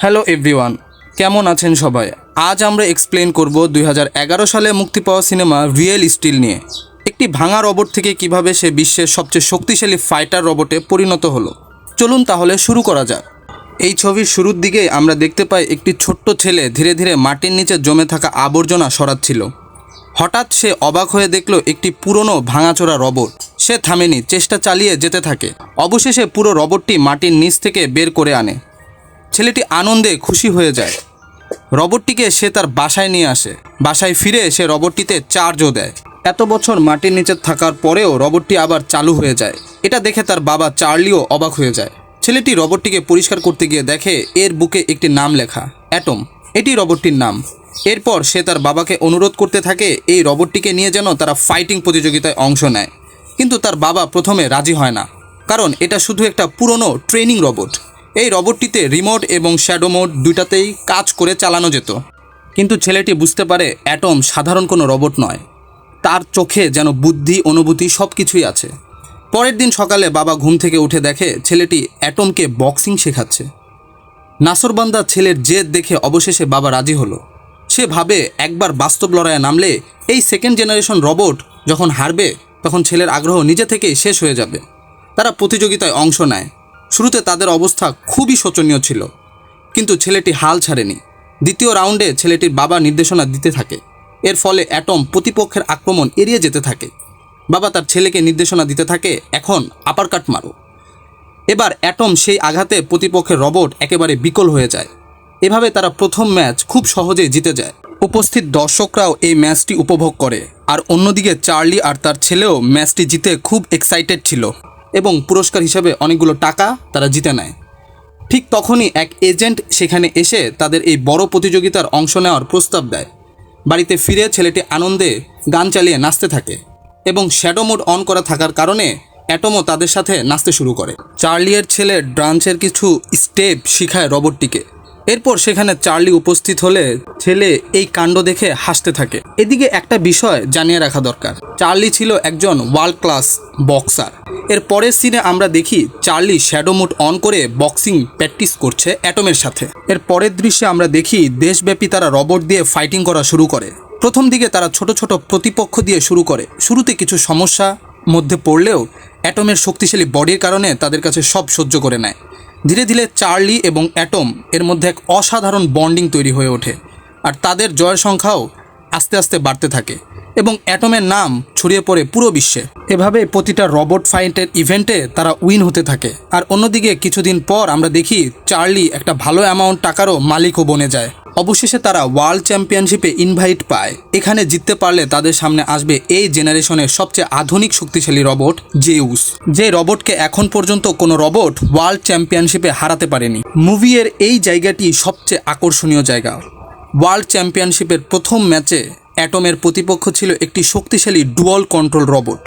Hello everyone, কেমন আছেন সবাই? আজ আমরা এক্সপ্লেন করব 2011 সালে মুক্তি পাওয়া সিনেমা রিয়েল স্টিল নিয়ে। একটি ভাঙা রোবট থেকে কিভাবে সে বিশ্বের সবচেয়ে শক্তিশালী ফাইটার রোবটে পরিণত হলো। চলুন তাহলে শুরু করা যাক। এই ছবির শুরুর দিকে আমরা দেখতে পাই একটি ছোট্ট ছেলে ধীরে ধীরে মাটির নিচে জমে থাকা আবর্জনা সরাচ্ছিল। হঠাৎ সে অবাক হয়ে দেখল একটি পুরনো ভাঙাচোরা রোবট। সে থামেনি, চেষ্টা চালিয়ে যেতে থাকে। অবশেষে পুরো রোবটটি মাটির নিচ থেকে বের করে আনে। ছেলেটি আনন্দে খুশি হয়ে যায়। রোবটটিকে সে তার বাসায় নিয়ে আসে। বাসায় ফিরে সে রোবটটিতে চার্জও দেয়। এত বছর মাটির নিচে থাকার পরেও রোবটটি আবার চালু হয়ে যায়। এটা দেখে তার বাবা চার্লিও অবাক হয়ে যায়। ছেলেটি রোবটটিকে পরিষ্কার করতে গিয়ে দেখে এর বুকে একটি নাম লেখা, অ্যাটম। এটি রোবটটির নাম। এরপর সে তার বাবাকে অনুরোধ করতে থাকে এই রোবটটিকে নিয়ে যেন তারা ফাইটিং প্রতিযোগিতায় অংশ নেয়। কিন্তু তার বাবা প্রথমে রাজি হয় না, কারণ এটা শুধু একটা পুরনো ট্রেনিং রোবট। এই রোবটটিতে রিমোট এবং শ্যাডো মোড দুটাতেই কাজ করে চালানো যেত। কিন্তু ছেলেটি বুঝতে পারে অ্যাটম সাধারণ কোনো রোবট নয়। তার চোখে যেন বুদ্ধি, অনুভূতি সব কিছুই আছে। পরের দিন সকালে বাবা ঘুম থেকে উঠে দেখে ছেলেটি অ্যাটমকে বক্সিং শেখাচ্ছে। নাসরবান্দা ছেলের জেদ দেখে অবশেষে বাবা রাজি হলো। সে ভাবে একবার বাস্তব লড়াইয়ে নামলে এই সেকেন্ড জেনারেশন রোবট যখন হারবে তখন ছেলের আগ্রহ নিজে থেকেই শেষ হয়ে যাবে। তারা প্রতিযোগিতায় অংশ নেয়। শুরুতে তাদের অবস্থা খুবই শোচনীয় ছিল, কিন্তু ছেলেটি হাল ছাড়েনি। দ্বিতীয় রাউন্ডে ছেলেটির বাবা নির্দেশনা দিতে থাকে। এর ফলে অ্যাটম প্রতিপক্ষের আক্রমণ এড়িয়ে যেতে থাকে। বাবা তার ছেলেকে নির্দেশনা দিতে থাকে, এখন আপারকাট মারো। এবার অ্যাটম সেই আঘাতে প্রতিপক্ষের রোবট একেবারে বিকল হয়ে যায়। এভাবে তারা প্রথম ম্যাচ খুব সহজেই জিতে যায়। উপস্থিত দর্শকরাও এই ম্যাচটি উপভোগ করে। আর অন্যদিকে চার্লি আর তার ছেলেও ম্যাচটি জিতে খুব এক্সাইটেড ছিল এবং পুরস্কার হিসেবে অনেকগুলো টাকা তারা জিতে নেয়। ঠিক তখনই এক এজেন্ট সেখানে এসে তাদের এই বড় প্রতিযোগিতার অংশ নেওয়ার প্রস্তাব দেয়। বাড়িতে ফিরে ছেলেটি আনন্দে গান চালিয়ে নাচতে থাকে এবং শ্যাডো মোড অন করা থাকার কারণে অ্যাটমও তাদের সাথে নাচতে শুরু করে। চার্লির ছেলে ডান্সের কিছু স্টেপ শিখায় রোবটটিকে। এরপর সেখানে চার্লি উপস্থিত হলে ছেলে এই কাণ্ড দেখে হাসতে থাকে। এদিকে একটা বিষয় জানিয়ে রাখা দরকার, চার্লি ছিল একজন ওয়ার্ল্ড ক্লাস বক্সার। এর পরের সিনে আমরা দেখি চার্লি শ্যাডো মোড অন করে বক্সিং প্র্যাকটিস করছে অ্যাটমের সাথে। এর পরের দৃশ্যে আমরা দেখি দেশব্যাপী তারা রোবট দিয়ে ফাইটিং করা শুরু করে। প্রথম দিকে তারা ছোট ছোট প্রতিপক্ষ দিয়ে শুরু করে। শুরুতে কিছু সমস্যা মধ্যে পড়লেও অ্যাটমের শক্তিশালী বডির কারণে তাদের কাছে সব সহ্য করে নেয়। ধীরে ধীরে চার্লি এবং অ্যাটম এর মধ্যে এক অসাধারণ বন্ডিং তৈরি হয়ে ওঠে। আর তাদের জয়ের সংখ্যাও আস্তে আস্তে বাড়তে থাকে এবং অ্যাটমের নাম ছড়িয়ে পড়ে পুরো বিশ্বে। এভাবে প্রতিটা রোবট ফাইটের ইভেন্টে তারা উইন হতে থাকে। আর অন্যদিকে কিছুদিন পর আমরা দেখি চার্লি একটা ভালো অ্যামাউন্ট টাকারও মালিকও বনে যায়। অবশেষে তারা ওয়ার্ল্ড চ্যাম্পিয়নশিপে ইনভাইট পায়। এখানে জিততে পারলে তাদের সামনে আসবে এই জেনারেশনের সবচেয়ে আধুনিক শক্তিশালী রোবট জেউস, যে রোবটকে এখন পর্যন্ত কোনো রোবট ওয়ার্ল্ড চ্যাম্পিয়নশিপে হারাতে পারেনি। মুভির এই জায়গাটি সবচেয়ে আকর্ষণীয় জায়গা। ওয়ার্ল্ড চ্যাম্পিয়নশিপের প্রথম ম্যাচে অ্যাটমের প্রতিপক্ষ ছিল একটি শক্তিশালী ডুয়াল কন্ট্রোল রোবট,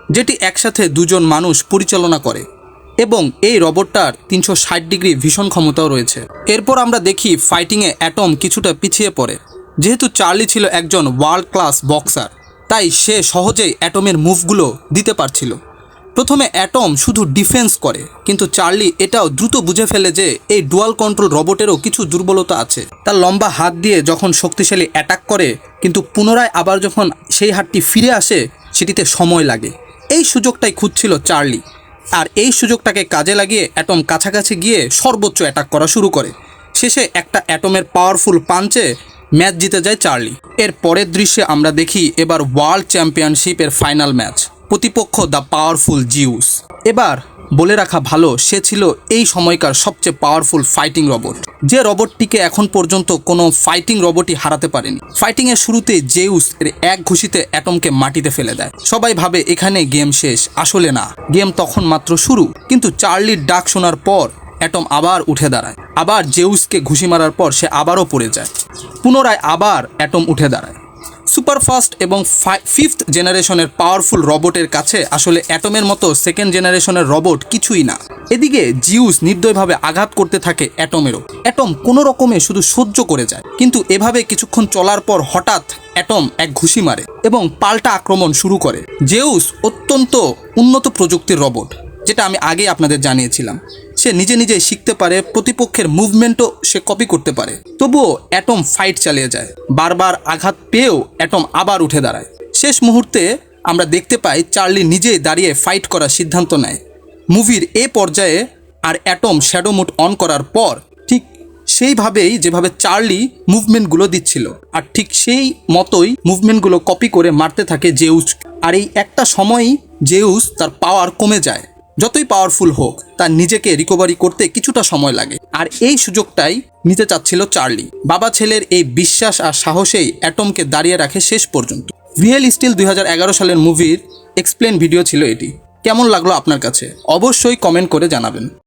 যেটি একসাথে দুজন মানুষ পরিচালনা করে এবং এই রোবটটার 360 ডিগ্রি ভিশন ক্ষমতাও রয়েছে। এরপর আমরা দেখি ফাইটিংয়ে অ্যাটম কিছুটা পিছিয়ে পড়ে। যেহেতু চার্লি ছিল একজন ওয়ার্ল্ড ক্লাস বক্সার, তাই সে সহজেই অ্যাটমের মুভগুলো দিতে পারছিল। প্রথমে অ্যাটম শুধু ডিফেন্স করে, কিন্তু চার্লি এটাও দ্রুত বুঝে ফেলে যে এই ডুয়াল কন্ট্রোল রোবটেরও কিছু দুর্বলতা আছে। তার লম্বা হাত দিয়ে যখন শক্তিশালী অ্যাটাক করে, কিন্তু পুনরায় আবার যখন সেই হাতটি ফিরে আসে সেটিতে সময় লাগে। এই সুযোগটাই খুঁজছিল চার্লি, আর এই সুযোগটাকে কাজে লাগিয়ে অ্যাটম কাছাকাছি গিয়ে সর্বোচ্চ অ্যাটাক করা শুরু করে। শেষে একটা অ্যাটমের পাওয়ারফুল পাঞ্চে ম্যাচ জিতে যায় চার্লি। এর পরের দৃশ্যে আমরা দেখি এবার ওয়ার্ল্ড চ্যাম্পিয়নশিপের ফাইনাল ম্যাচ, প্রতিপক্ষ দ্য পাওয়ারফুল জিউস। এবার বলে রাখা ভালো, সে ছিল এই সময়কার সবচেয়ে পাওয়ারফুল ফাইটিং রোবট, যে রোবটটিকে এখন পর্যন্ত কোনো ফাইটিং রোবটই হারাতে পারেনি। ফাইটিংয়ের শুরুতে জেউস এর এক ঘুষিতে অ্যাটমকে মাটিতে ফেলে দেয়। সবাই ভাবে এখানে গেম শেষ, আসলে না, গেম তখন মাত্র শুরু। কিন্তু চার্লির ডাক শোনার পর অ্যাটম আবার উঠে দাঁড়ায়। আবার জেউসকে ঘুষি মারার পর সে আবারও পড়ে যায়। পুনরায় আবার অ্যাটম উঠে দাঁড়ায়। সুপারফাস্ট এবং 5th জেনারেশনের পাওয়ারফুল রোবটের কাছে আসলে অ্যাটমের মতো সেকেন্ড জেনারেশনের রোবট কিছুই না। এদিকে জিউস নির্দয়ভাবে আঘাত করতে থাকে অ্যাটমেরও। অ্যাটম কোনো রকমে শুধু সহ্য করে যায়। কিন্তু এভাবে কিছুক্ষণ চলার পর হঠাৎ অ্যাটম এক ঘুষি মারে এবং পাল্টা আক্রমণ শুরু করে। জেউস অত্যন্ত উন্নত প্রযুক্তির রোবট, যেটা আমি আগে আপনাদের জানিয়েছিলাম। সে নিজে নিজেই শিখতে পারে, প্রতিপক্ষের মুভমেন্টও সে কপি করতে পারে। তবুও অ্যাটম ফাইট চালিয়ে যায়, বারবার আঘাত পেয়েও অ্যাটম আবার উঠে দাঁড়ায়। শেষ মুহূর্তে আমরা দেখতে পাই চার্লি নিজেই দাঁড়িয়ে ফাইট করার সিদ্ধান্ত নেয়। মুভির এ পর্যায়ে আর অ্যাটম শ্যাডো মুড অন করার পর ঠিক সেইভাবেই যেভাবে চার্লি মুভমেন্টগুলো দিচ্ছিল, আর ঠিক সেই মতোই মুভমেন্টগুলো কপি করে মারতে থাকে জেউস। আর এই একটা সময়ই জেউস তার পাওয়ার কমে যায়। যতই পাওয়ারফুল হোক, তার নিজেকে রিকভারি করতে কিছুটা সময় লাগে, আর এই সুযোগটাই নিতে চাচ্ছিল চার্লি। বাবা ছেলের এই বিশ্বাস আর সাহসেই অ্যাটমকে দাঁড়িয়ে রাখে শেষ পর্যন্ত। রিয়েল স্টিল 2011 সালের মুভির এক্সপ্লেন ভিডিও ছিল এটি। কেমন লাগলো আপনার কাছে অবশ্যই কমেন্ট করে জানাবেন।